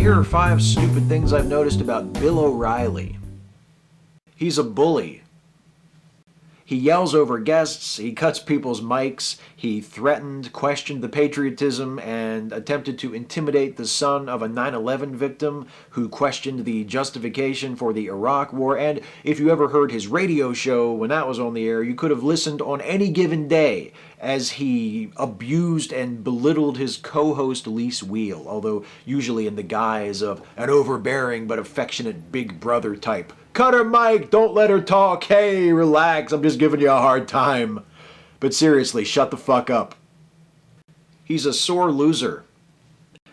Here are 5 stupid things I've noticed about Bill O'Reilly. He's a bully. He yells over guests, he cuts people's mics, he threatened, questioned the patriotism, and attempted to intimidate the son of a 9/11 victim who questioned the justification for the Iraq War. And if you ever heard his radio show when that was on the air, you could have listened on any given day as he abused and belittled his co-host Lise Wheel, although usually in the guise of an overbearing but affectionate big brother type. Cut her mic, don't let her talk, hey, relax, I'm just giving you a hard time. But seriously, shut the fuck up. He's a sore loser.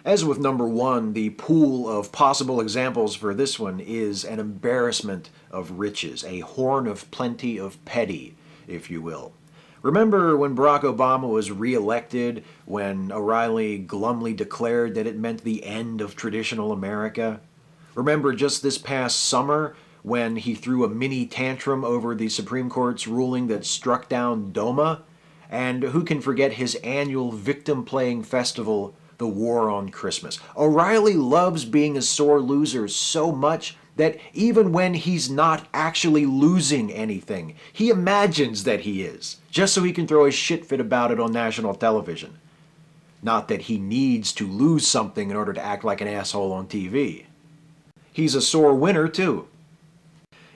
As with number 1, the pool of possible examples for this one is an embarrassment of riches, a horn of plenty of petty, if you will. Remember when Barack Obama was re-elected, when O'Reilly glumly declared that it meant the end of traditional America? Remember just this past summer when he threw a mini tantrum over the Supreme Court's ruling that struck down DOMA? And who can forget his annual victim-playing festival, the War on Christmas? O'Reilly loves being a sore loser so much that even when he's not actually losing anything, he imagines that he is, just so he can throw a shit fit about it on national television. Not that he needs to lose something in order to act like an asshole on TV. He's a sore winner, too.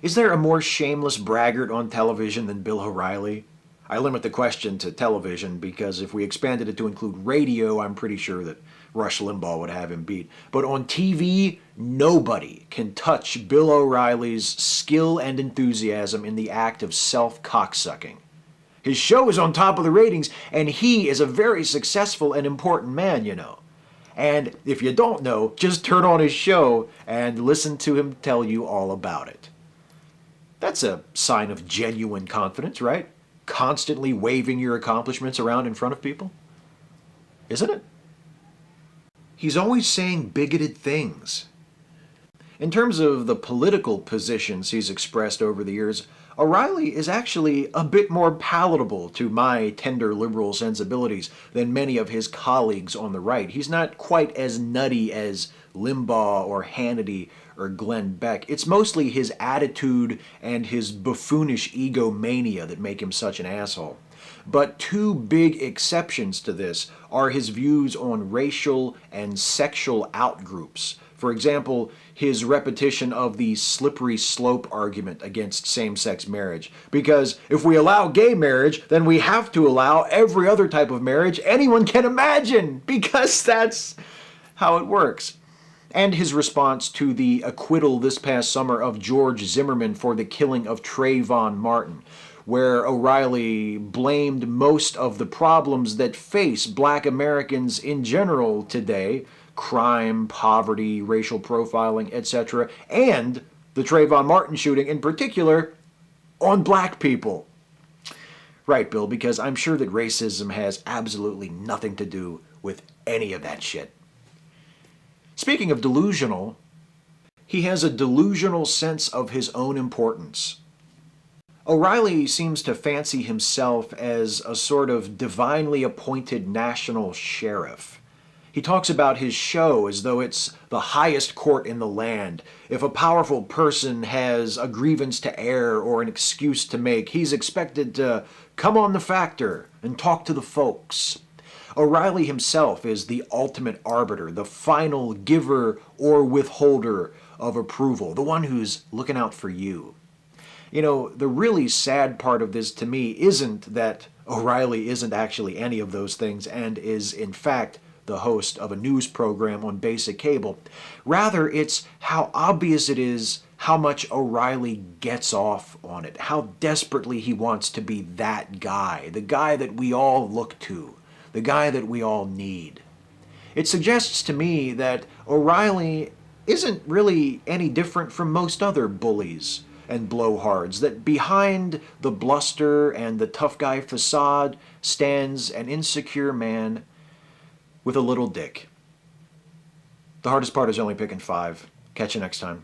Is there a more shameless braggart on television than Bill O'Reilly? I limit the question to television because if we expanded it to include radio, I'm pretty sure that Rush Limbaugh would have him beat. But on TV, nobody can touch Bill O'Reilly's skill and enthusiasm in the act of self-cocksucking. His show is on top of the ratings, and he is a very successful and important man, you know. And if you don't know, just turn on his show and listen to him tell you all about it. That's a sign of genuine confidence, right? Constantly waving your accomplishments around in front of people? Isn't it? He's always saying bigoted things. In terms of the political positions he's expressed over the years, O'Reilly is actually a bit more palatable to my tender liberal sensibilities than many of his colleagues on the right. He's not quite as nutty as Limbaugh or Hannity or Glenn Beck. It's mostly his attitude and his buffoonish egomania that make him such an asshole. But 2 big exceptions to this are his views on racial and sexual outgroups. For example, his repetition of the slippery slope argument against same-sex marriage. Because if we allow gay marriage, then we have to allow every other type of marriage anyone can imagine, because that's how it works. And his response to the acquittal this past summer of George Zimmerman for the killing of Trayvon Martin, where O'Reilly blamed most of the problems that face black Americans in general today, crime, poverty, racial profiling, etc., and the Trayvon Martin shooting in particular, on black people. Right, Bill, because I'm sure that racism has absolutely nothing to do with any of that shit. Speaking of delusional, he has a delusional sense of his own importance. O'Reilly seems to fancy himself as a sort of divinely appointed national sheriff. He talks about his show as though it's the highest court in the land. If a powerful person has a grievance to air or an excuse to make, he's expected to come on the factor and talk to the folks. O'Reilly himself is the ultimate arbiter, the final giver or withholder of approval, the one who's looking out for you. You know, the really sad part of this to me isn't that O'Reilly isn't actually any of those things and is, in fact, the host of a news program on basic cable. Rather, it's how obvious it is how much O'Reilly gets off on it, how desperately he wants to be that guy, the guy that we all look to, the guy that we all need. It suggests to me that O'Reilly isn't really any different from most other bullies and blowhards, that behind the bluster and the tough guy facade stands an insecure man with a little dick. The hardest part is only picking 5. Catch you next time.